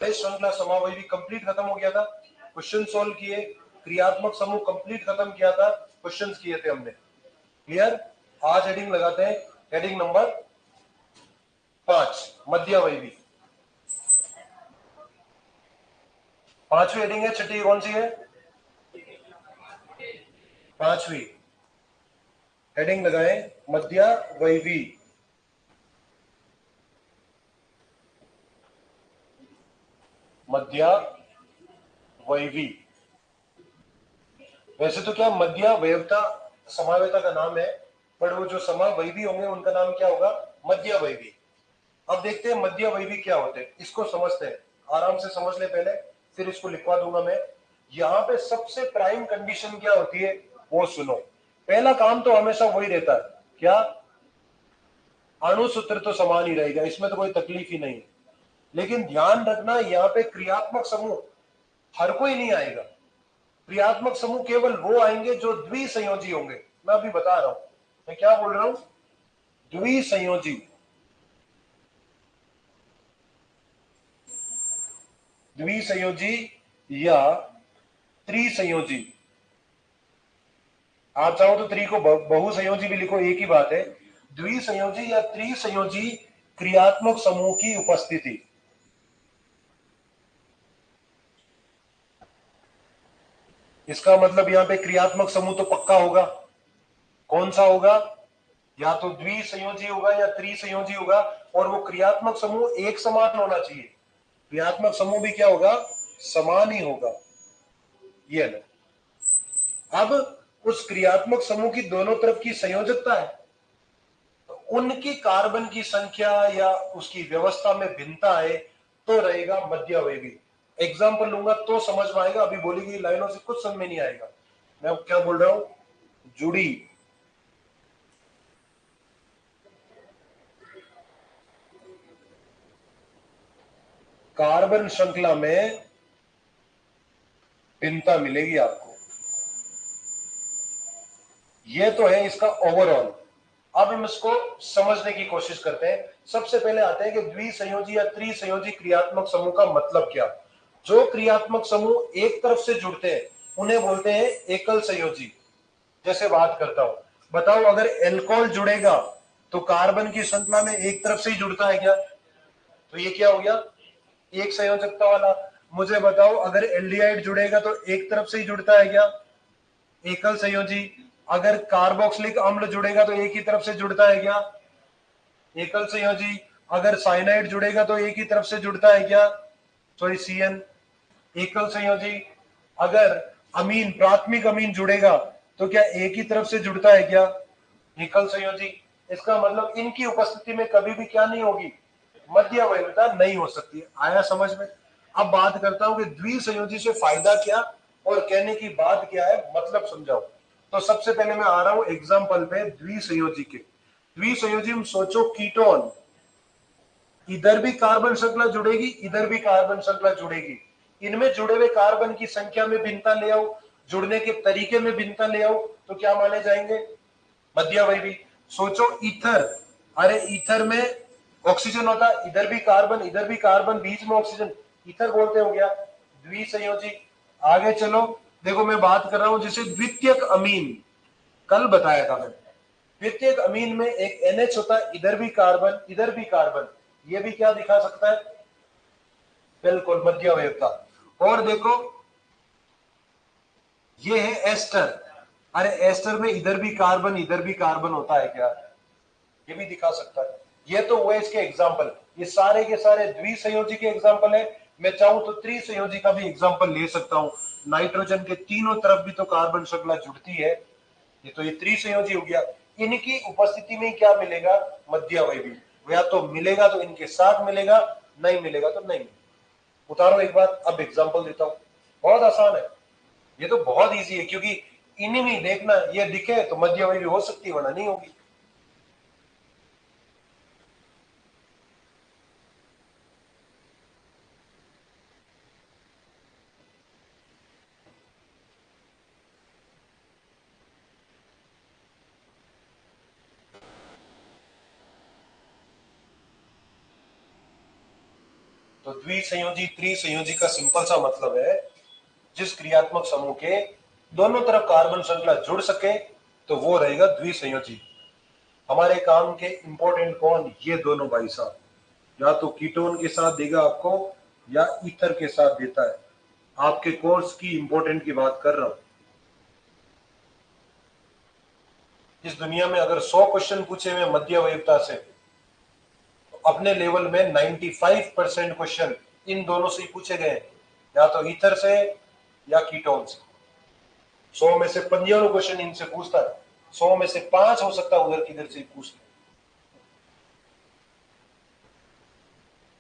श्रृंखला समावयवी कंप्लीट खत्म हो गया था, क्वेश्चन सोल्व किए, क्रियात्मक समूह कंप्लीट खत्म किया था, क्वेश्चंस किए थे हमने। क्लियर? आज हेडिंग लगाते हैं, हेडिंग नंबर 5, मध्यावयवी। पांचवी हेडिंग है, छठी कौन सी है? पांचवी हेडिंग लगाए, मध्यावयवी। मध्यावयवी वैसे तो क्या मध्यावयवता समावयवता का नाम है, पर वो जो समावयवी होंगे उनका नाम क्या होगा? मध्यावयवी। अब देखते हैं मध्यावयवी क्या होते हैं, इसको समझते हैं। आराम से समझ ले पहले, फिर इसको लिखवा दूंगा मैं। यहां पे सबसे प्राइम कंडीशन क्या होती है वो सुनो। पहला काम तो हमेशा वही रहता है, क्या? अणु सूत्र तो समान ही रहेगा, इसमें तो कोई तकलीफ ही नहीं है। लेकिन ध्यान रखना, यहाँ पे क्रियात्मक समूह हर कोई नहीं आएगा। क्रियात्मक समूह केवल वो आएंगे जो द्विसंयोजी होंगे। मैं अभी बता रहा हूं, मैं क्या बोल रहा हूं? द्विसंयोजी। द्विसंयोजी या त्रिसंयोजी। आप चाहो तो त्रि को बहुसंयोजी भी लिखो, एक ही बात है। द्विसंयोजी या त्रिसंयोजी क्रियात्मक समूह की उपस्थिति। इसका मतलब यहां पे क्रियात्मक समूह तो पक्का होगा। कौन सा होगा? या तो द्विसंयोजी होगा या त्रिसंयोजी होगा, और वो क्रियात्मक समूह एक समान होना चाहिए। क्रियात्मक समूह भी क्या होगा? समान ही होगा। ये लो, अब उस क्रियात्मक समूह की दोनों तरफ की संयोजकता है, तो उनकी कार्बन की संख्या या उसकी व्यवस्था में भिन्नता है, तो रहेगा मध्यावयवी। एग्जाम्पल लूंगा तो समझ में आएगा, अभी बोली गई लाइनों से कुछ समझ में नहीं आएगा। मैं क्या बोल रहा हूं? जुड़ी कार्बन श्रृंखला में भिन्नता मिलेगी आपको। ये तो है इसका ओवरऑल। अब हम इसको समझने की कोशिश करते हैं। सबसे पहले आते हैं कि द्विसंयोजी या त्रिसंयोजी क्रियात्मक समूह का मतलब क्या। जो क्रियात्मक समूह एक तरफ से जुड़ते हैं उन्हें बोलते हैं एकल संयोजी। जैसे बात करता हूं, बताओ अगर एल्कोहल जुड़ेगा तो कार्बन की श्रृंखला में एक तरफ से ही जुड़ता है क्या? तो ये क्या हो गया? एक संयोजकता वाला। मुझे बताओ अगर एल्डिहाइड जुड़ेगा तो एक तरफ से ही जुड़ता है क्या? एकल संयोजी। अगर कार्बोक्सिलिक अम्ल जुड़ेगा तो एक ही तरफ से जुड़ता है क्या? एकल संयोजी। अगर साइनाइड जुड़ेगा तो एक ही तरफ से जुड़ता है क्या? Sorry, CN। एकल संयोजी। अगर अमीन, प्राथमिक अमीन जुड़ेगा तो क्या एक ही तरफ से जुड़ता है क्या? एकल संयोजी। इसका मतलब इनकी उपस्थिति में कभी भी क्या नहीं होगी? मध्यावयवता नहीं हो सकती। आया समझ में? अब बात करता हूं कि द्विसंयोजी से फायदा क्या और कहने की बात क्या है, मतलब समझाओ। तो सबसे पहले मैं आ रहा हूं एग्जाम्पल पे द्विसंयोजी के। द्विसंयोजी में सोचो कीटोन, इधर भी कार्बन श्रृंखला जुड़ेगी, इधर भी कार्बन श्रृंखला जुड़ेगी। इनमें जुड़े हुए कार्बन की संख्या में भिन्नता ले आओ, जुड़ने के तरीके में भिन्नता ले आओ, तो क्या माने जाएंगे? मध्यावयवी। सोचो ईथर, अरे ईथर में ऑक्सीजन होता, इधर भी कार्बन इधर भी कार्बन, बीच में ऑक्सीजन, ईथर बोलते हो गया, द्विसंयोजी। आगे चलो, देखो मैं बात कर रहा हूं जैसे द्वितीयक अमीन, कल बताया था मैंने। द्वितीयक अमीन में एक NH होता है, इधर भी कार्बन इधर भी कार्बन, ये भी क्या दिखा सकता है? बिल्कुल मध्यावयवता। और देखो ये है एस्टर, अरे एस्टर में इधर भी कार्बन इधर भी कार्बन होता है क्या? ये भी दिखा सकता है। ये तो हुए इसके एग्जाम्पल, ये सारे के सारे द्विसंयोजी के एग्जाम्पल है। मैं चाहूं तो त्रिसंयोजी का भी एग्जाम्पल ले सकता हूं। नाइट्रोजन के तीनों तरफ भी तो कार्बन श्रृंखला जुड़ती है, ये तो ये त्रिसंयोजी हो गया। इनकी उपस्थिति में क्या मिलेगा? मध्यावयवी। या तो मिलेगा तो इनके साथ मिलेगा, नहीं मिलेगा तो नहीं मिलेगा। उतारो एक बार, अब एग्जाम्पल देता हूं, बहुत आसान है। ये तो बहुत इजी है, क्योंकि इन्हीं में देखना, ये दिखे तो मध्यावयवी हो सकती है, वरना नहीं होगी। तो द्विसंयोजी त्रिसंयोजी का सिंपल सा मतलब है जिस क्रियात्मक समूह के दोनों तरफ कार्बन श्रृंखला जुड़ सके तो वो रहेगा द्विसंयोजी। हमारे काम के इंपॉर्टेंट कौन? ये दोनों भाई साहब, या तो कीटोन के साथ देगा आपको या ईथर के साथ देता है। आपके कोर्स की इंपॉर्टेंट की बात कर रहा हूं। इस दुनिया में अगर 100 क्वेश्चन पूछे हुए मध्यवयवता से तो अपने लेवल में 95% क्वेश्चन इन दोनों से ही पूछे गए, या तो ईथर से या कीटोन से। 100 में से 95 क्वेश्चन इनसे पूछता है, 100 में से 5 हो सकता है उधर किधर से पूछ ले।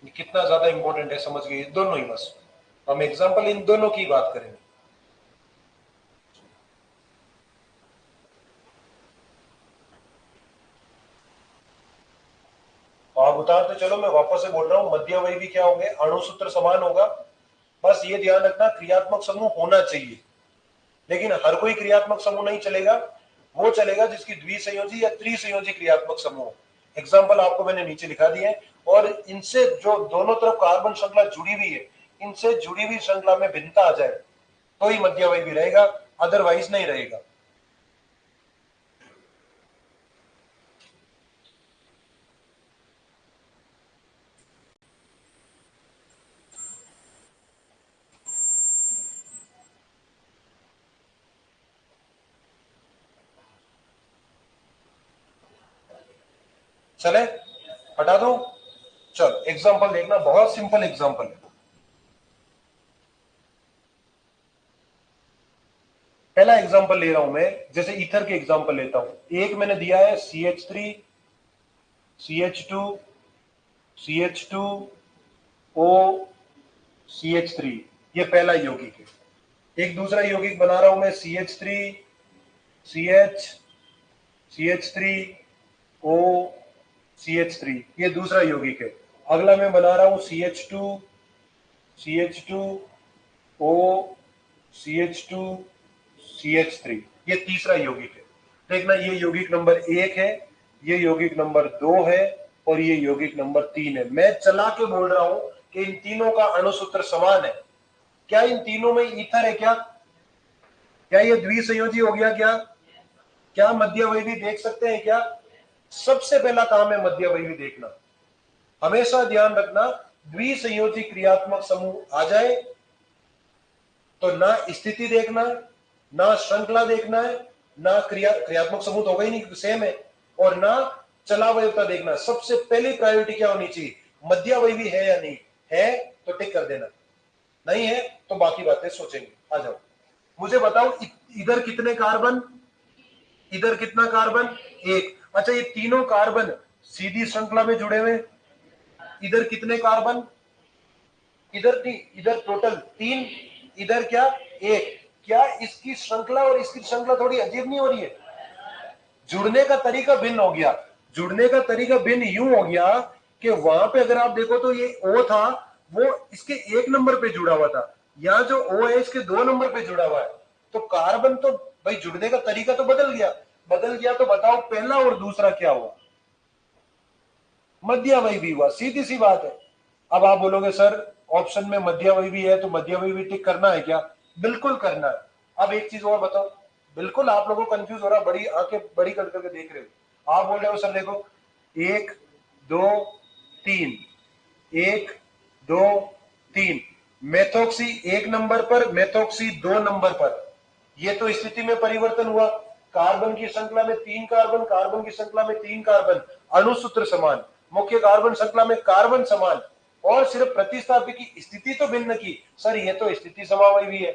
ये कितना ज्यादा इंपॉर्टेंट है समझ गए? दोनों ही बस हम एग्जांपल इन दोनों की बात करेंगे। तो आप उतारते चलो, मैं वापस से बोल रहा हूं, मध्यवयवी क्या होंगे? अणु सूत्र समान होगा। बस ये ध्यान रखना क्रियात्मक समूह होना चाहिए, लेकिन हर कोई क्रियात्मक समूह नहीं चलेगा। वो चलेगा जिसकी द्विसंयोजी या त्रिसंयोजी क्रियात्मक समूह। एग्जाम्पल आपको मैंने नीचे लिखा दिए हैं, और इनसे जो दोनों तरफ कार्बन श्रृंखला जुड़ी हुई है, इनसे जुड़ी हुई श्रृंखला में भिन्नता आ जाए तो ही मध्यवयवी रहेगा, अदरवाइज नहीं रहेगा। चले हटा दो। चल एग्जाम्पल देखना, बहुत सिंपल एग्जाम्पल है। पहला एग्जाम्पल ले रहा हूं मैं, जैसे ईथर के एग्जाम्पल लेता हूं। एक मैंने दिया है CH3 CH2 CH2 O CH3, ये पहला यौगिक है। एक दूसरा यौगिक बना रहा हूं मैं CH3 CH CH3 O CH3, ये दूसरा यौगिक है। अगला मैं बना रहा हूं CH2 CH2 O CH2 CH3, ये तीसरा यौगिक है। देखना, ये यौगिक नंबर 1 है, ये यौगिक नंबर 2 है, और ये यौगिक नंबर 3 है। मैं चला के बोल रहा हूं कि इन तीनों का अणुसूत्र समान है। क्या इन तीनों में ईथर है? क्या ये द्विसंयोजी हो गया? क्या मध्यवयवी देख सकते हैं क्या? सबसे पहला काम है मध्यवयवी देखना। हमेशा ध्यान रखना, द्विसंयोजी क्रियात्मक समूह आ जाए तो ना स्थिति देखना है, ना श्रृंखला देखना है, ना क्रियात्मक समूह तो हो गई नहीं, सेम है, और ना चलावयवता देखना। सबसे पहली प्रायोरिटी क्या होनी चाहिए? मध्यवयवी है या नहीं है, तो टिक कर देना। नहीं है तो बाकी बातें सोचेंगे। आ जाओ, मुझे बताओ इधर कितने कार्बन, इधर कितना कार्बन? एक। अच्छा, ये तीनों कार्बन सीधी श्रृंखला में जुड़े हुए, इधर कितने कार्बन? इधर नहीं, इधर टोटल 3, इधर क्या? 1। क्या इसकी श्रृंखला और इसकी श्रृंखला थोड़ी अजीब नहीं हो रही है? जुड़ने का तरीका भिन्न हो गया। जुड़ने का तरीका भिन्न यूं हो गया कि वहां पे अगर आप देखो तो ये O था, वो इसके 1 नंबर पे जुड़ा हुआ था, यहाँ जो O है इसके 2 नंबर पे जुड़ा हुआ है। तो कार्बन तो भाई जुड़ने का तरीका तो बदल गया। तो बताओ पहला और दूसरा क्या हुआ? मध्यवयवी हुआ, सीधी सी बात है। अब आप बोलोगे सर ऑप्शन में मध्यवयवी है तो मध्यवयवी टिक करना है क्या? बिल्कुल करना है। अब एक चीज और बताओ, बिल्कुल आप लोगों को कंफ्यूज हो रहा, बड़ी आंखें बड़ी कर करके देख रहे हो। आप बोल रहे हो सर देखो 1 2 3, 1 2 3, मेथोक्सी 1 नंबर पर, मेथोक्सी 2 नंबर पर। ये तो स्थिति में परिवर्तन हुआ। कार्बन की श्रृंखला में 3 कार्बन, कार्बन की श्रृंखला में 3 कार्बन, अणुसूत्र समान, मुख्य कार्बन श्रृंखला में कार्बन समान, और सिर्फ प्रतिस्थापी की स्थिति तो भिन्न की। सर ये तो स्थिति समावयवी है।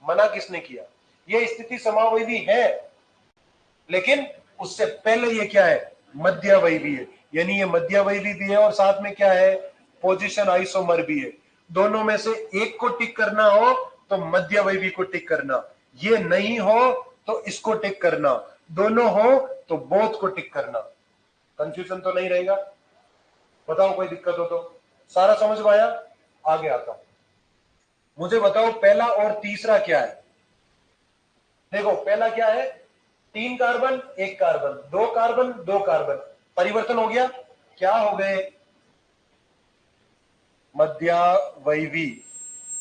मना किसने किया? ये स्थिति समावयवी है, लेकिन उससे पहले ये क्या है? मध्यवयवी है। यानी ये मध्यवयवी भी है और साथ में क्या है? पोजीशन आइसोमर भी है। दोनों में से एक को टिक करना हो तो मध्यवयवी को टिक करना, ये नहीं हो तो इसको टिक करना, दोनों हो तो बोथ को टिक करना। कंफ्यूजन तो नहीं रहेगा? बताओ कोई दिक्कत हो तो। सारा समझ में आया? आगे आता हूं। मुझे बताओ पहला और तीसरा क्या है? देखो पहला क्या है? 3 कार्बन 1 कार्बन, 2 कार्बन 2 कार्बन, परिवर्तन हो गया। क्या हो गए? मध्यावयवी।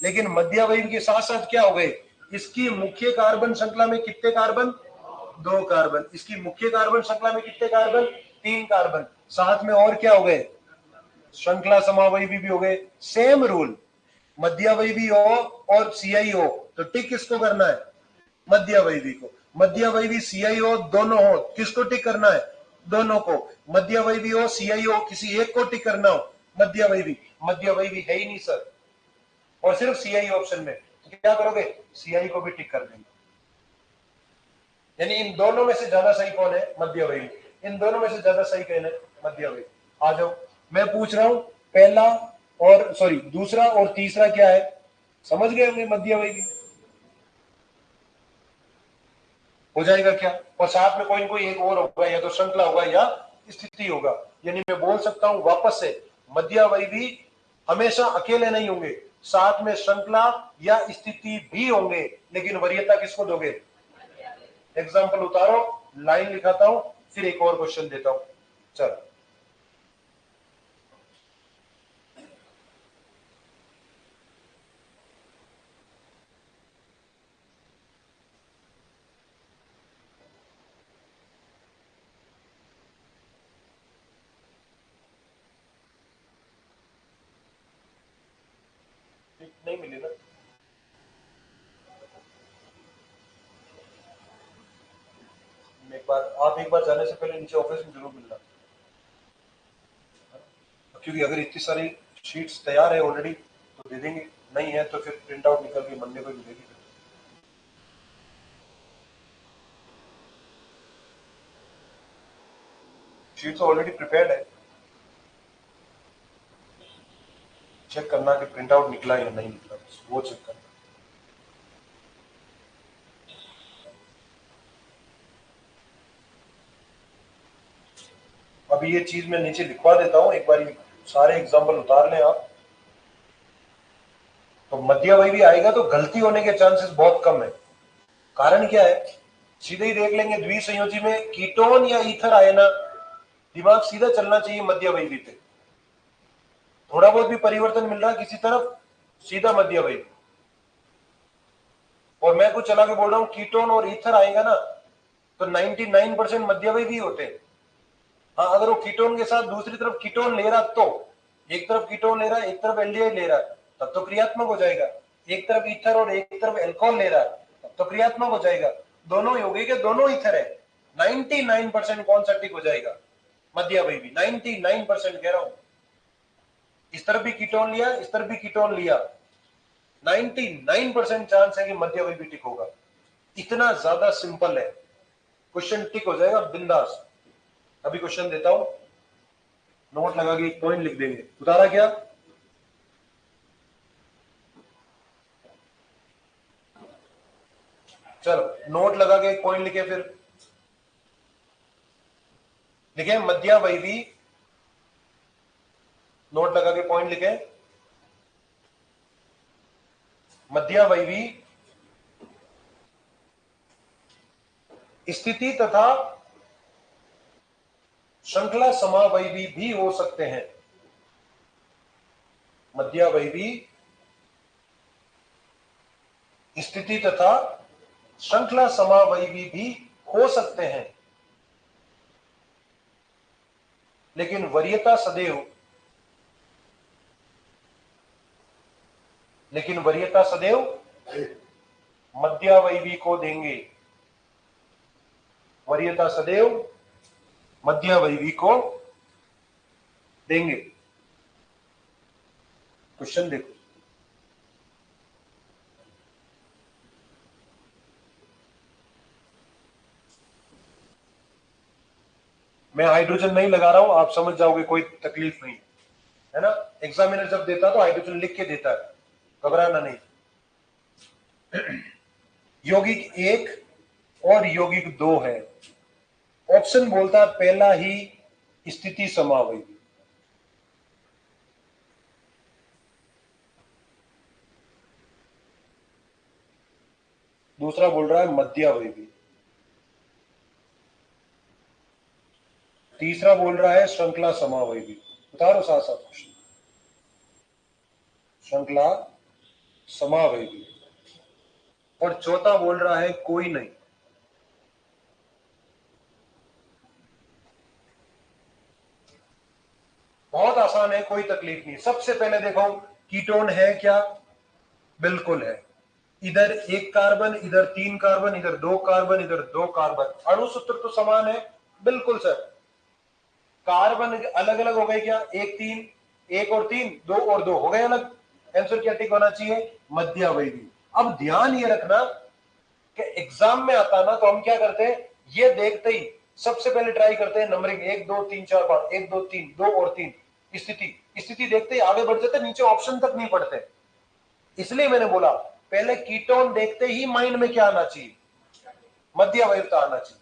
लेकिन मध्यावयवी के साथ साथ क्या हो गए, इसकी मुख्य कार्बन श्रृंखला में कितने कार्बन, 2 कार्बन। इसकी मुख्य कार्बन श्रृंखला में कितने कार्बन, 3 कार्बन। साथ में और क्या हो गए, श्रृंखला समावयवी भी हो गए। सेम रूल, मध्यावयवी हो और सीआई हो तो टिक किसको करना है, मध्यावयवी को। मध्यावयवी सीआई हो दोनों हो, किसको टिक करना है, दोनों को। मध्यावयवी हो सीआई हो, किसी एक को टिक करना हो, मध्यावयवी। मध्यावयवी है ही नहीं सर, और सिर्फ सीआई ऑप्शन में, तो क्या करोगे, सीआई को भी टिक कर देंगे। यानी इन दोनों में से ज्यादा सही कौन है, मध्यावयवी। इन दोनों में से ज्यादा सही कौन है, मध्यावयवी। आ जाओ, मैं पूछ रहा हूं पहला और सॉरी दूसरा और तीसरा क्या है, समझ गए होंगे, मध्यावयवी हो जाएगा क्या। और साथ में कोई ना कोई एक और होगा, या तो श्रृंखला होगा या स्थिति होगा। यानी मैं बोल सकता हूं वापस से, मध्यावयवी हमेशा अकेले नहीं होंगे, साथ में श्रृंखला या स्थिति भी होंगे। लेकिन वरीयता किसको दोगे, एग्जाम्पल उतारो, लाइन लिखाता हूं, फिर एक और क्वेश्चन देता हूं। चलो, नहीं मिलेगा। आप एक बार जाने से पहले नीचे ऑफिस में जरूर मिलना, क्योंकि अगर इतनी सारी शीट्स तैयार है ऑलरेडी तो दे देंगे, नहीं है तो फिर प्रिंट आउट निकल के मंडे को मिलेगी। शीट तो ऑलरेडी प्रिपेयर्ड है, चेक करना कि प्रिंट आउट निकला या नहीं निकला, वो चेक करना। अभी ये चीज मैं नीचे लिखवा देता हूँ, एक बार सारे एग्जाम्पल उतार लें आप, तो मध्यावयवी आएगा तो गलती होने के चांसेस बहुत कम है। कारण क्या है, सीधे ही देख लेंगे, द्विसंयोजी में कीटोन या ईथर आए ना, दिमाग सीधा चलना चाहिए मध्यावयवी पे। थोड़ा बहुत भी परिवर्तन मिल रहा है किसी तरफ, सीधा मध्यावयवी। और मैं कुछ चला के बोल रहा हूं, कीटोन और ईथर आएगा ना तो 99% मध्यावयवी होते हैं। हाँ, अगर वो कीटोन के साथ दूसरी तरफ कीटोन ले रहा, तो एक तरफ कीटोन ले रहा है, एक तरफ एल्डिहाइड ले रहा है, तब तो क्रियात्मक हो जाएगा। एक तरफ ईथर और एक तरफ एल्कोहल ले रहा है, तब तो क्रियात्मक हो जाएगा। दोनों ही हो गए कि दोनों ईथर है, 99% कौन सा टिक हो जाएगा, मध्यावयवी। 99% कह रहा हूं, इस तरफ भी कीटोन लिया, इस तरफ भी कीटोन लिया, 99% चांस है कि मध्यावयवी टिक होगा। इतना ज्यादा सिंपल है, क्वेश्चन टिक हो जाएगा बिंदास। अभी क्वेश्चन देता हूं, नोट लगा के एक पॉइंट लिख देंगे। उतारा क्या, चलो नोट लगा के एक पॉइंट लिखे, फिर लिखे मध्यावयवी, नोट लगा के पॉइंट लिखे, मध्यावयवी स्थिति तथा श्रृंखला समावयवी भी हो सकते हैं। मध्यावयवी स्थिति तथा श्रृंखला समावयवी भी हो सकते हैं, लेकिन वरीयता सदैव मध्यावयवी को देंगे। वरीयता सदैव मध्यावयवी को देंगे। क्वेश्चन देखो, मैं हाइड्रोजन नहीं लगा रहा हूं, आप समझ जाओगे, कोई तकलीफ नहीं है ना। एग्जामिनर जब देता तो हाइड्रोजन लिख के देता है, घबराना नहीं। यौगिक 1 और यौगिक 2 है, ऑप्शन बोलता है पहला ही स्थिति समावयवी, दूसरा बोल रहा है मध्यावयवी, तीसरा बोल रहा है श्रृंखला समावयवी। उतारो साथ साथ क्वेश्चन। श्रृंखला समावयवी। और चौथा बोल रहा है कोई नहीं। बहुत आसान है, कोई तकलीफ नहीं। सबसे पहले देखो कीटोन है क्या? बिल्कुल है। इधर एक कार्बन, इधर तीन कार्बन, इधर दो कार्बन, इधर दो कार्बन, अणुसूत्र तो समान है। बिल्कुल सर। कार्बन अलग अलग हो गए क्या? एक तीन, एक और तीन, दो और दो हो गए अलग। आंसर क्या टिक होना चाहिए? मध्यावयवी। अब ध्यान ये रखना कि एग्जाम में आता ना तो हम क्या करते हैं, ये देखते ही सबसे पहले ट्राई करते हैं नंबरिंग, एक दो तीन चार पांच, एक दो तीन, दो और तीन, स्थिति स्थिति देखते ही आगे बढ़ जाते, नीचे ऑप्शन तक नहीं पढ़ते। इसलिए मैंने बोला पहले कीटोन देखते ही माइंड में क्या आना चाहिए? मध्यावयवता आना चाहिए।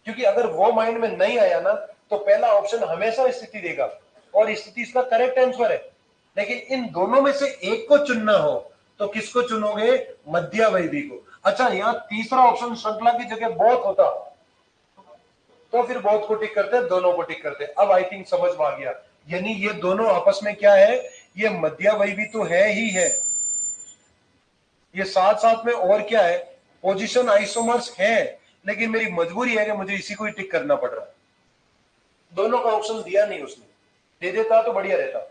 क्योंकि अगर वो माइंड में नहीं आया ना तो पहला ऑप्शन हमेशा स्थिति देगा, और स्थिति इसका करेक्ट आंसर है। लेकिन इन दोनों में से एक को चुनना हो तो किसको चुनोगे? मध्यावयवी को। अच्छा, यहां तीसरा ऑप्शन श्रृंखला की जगह बहुत होता तो फिर बहुत को टिक करते, दोनों को टिक करते। अब आई थिंक समझ में आ गया। यानी ये दोनों आपस में क्या है? ये मध्यावयवी तो है ही है, ये साथ साथ में और क्या है? पोजीशन आइसोमर्स है। लेकिन मेरी मजबूरी है कि मुझे इसी को ही टिक करना पड़ रहा है। दोनों का ऑप्शन दिया नहीं उसने, दे देता तो बढ़िया रहता।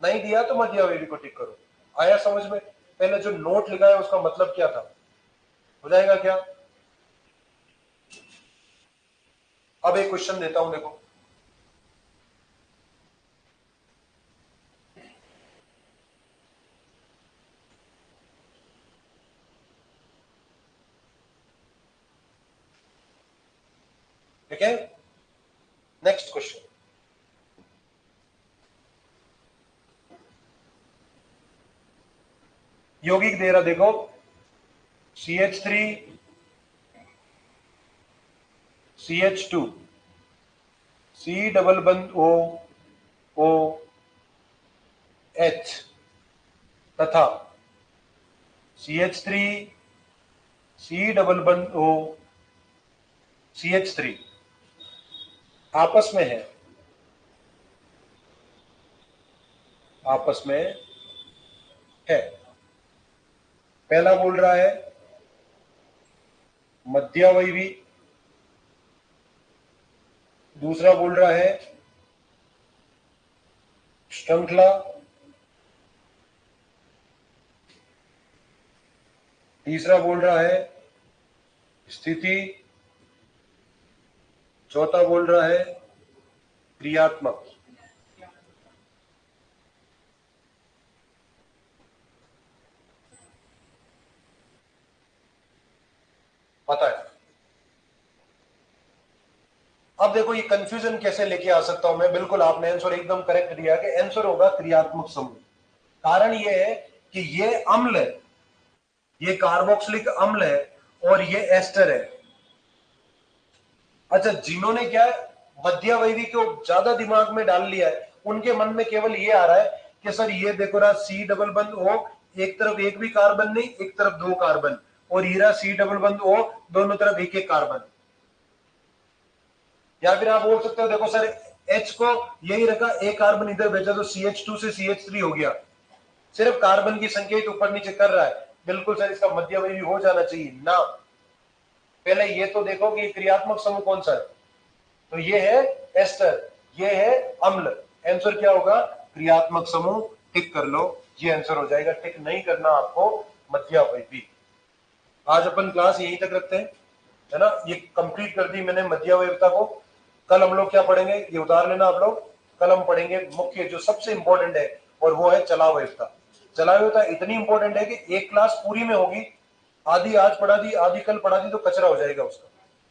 नहीं दिया तो मध्यावयवी को टिक करो। आया समझ में? पहले जो नोट लिखा है उसका मतलब क्या था? हो जाएगा क्या? अब एक क्वेश्चन देता हूं, देखो। ठीक है, नेक्स्ट क्वेश्चन। यौगिक दे रहा, देखो CH3 CH2 C डबल बंद O H तथा CH3 C डबल बंद O CH3 आपस में है, आपस में है। पहला बोल रहा है मध्यावयवी, दूसरा बोल रहा है श्रृंखला, तीसरा बोल रहा है स्थिति, चौथा बोल रहा है क्रियात्मक। पता है? अब देखो ये कंफ्यूजन कैसे लेके आ सकता हूं मैं। बिल्कुल आपने आंसर एकदम करेक्ट दिया कि आंसर होगा क्रियात्मक समूह। कारण ये है कि ये अम्ल है, ये कार्बोक्सिलिक अम्ल है और ये एस्टर है। अच्छा, जिन्होंने क्या मध्यावयवी को ज्यादा दिमाग में डाल लिया है उनके मन में केवल ये आ रहा है कि सर ये देखो रहा सी डबल बंद ओ, एक तरफ एक भी कार्बन नहीं, एक तरफ दो कार्बन, और हीरा सी डबल बंद ओ, दोनों तरफ एक एक कार्बन। या फिर आप बोल सकते हो देखो सर H को यही रखा, एक कार्बन इधर भेजा तो CH2 से CH3 हो गया, सिर्फ कार्बन की संख्या ही ऊपर नीचे कर रहा है। बिल्कुल सर, इसका मध्यावयवी हो जाना चाहिए ना। पहले ये तो देखो कि क्रियात्मक समूह कौन सा है। तो ये है एस्टर, ये है अम्ल। आंसर क्या होगा? क्रियात्मक समूह। टिक कर लो, ये आंसर हो जाएगा। टिक नहीं करना आपको, मध्यावयवी। आज अपन क्लास यहीं तक रखते हैं, है ना। ये कंप्लीट कर दी मैंने मध्यावयवता को। कल हम लोग क्या पढ़ेंगे ये उतार लेना आप लोग। कल हम पढ़ेंगे मुख्य जो सबसे इंपॉर्टेंट है, और वो है चलावयवता। चलावयवता इतनी इंपॉर्टेंट है कि एक क्लास पूरी में होगी। आधी आज पढ़ा दी, आधी कल पढ़ा दी तो कचरा हो जाएगा उसका।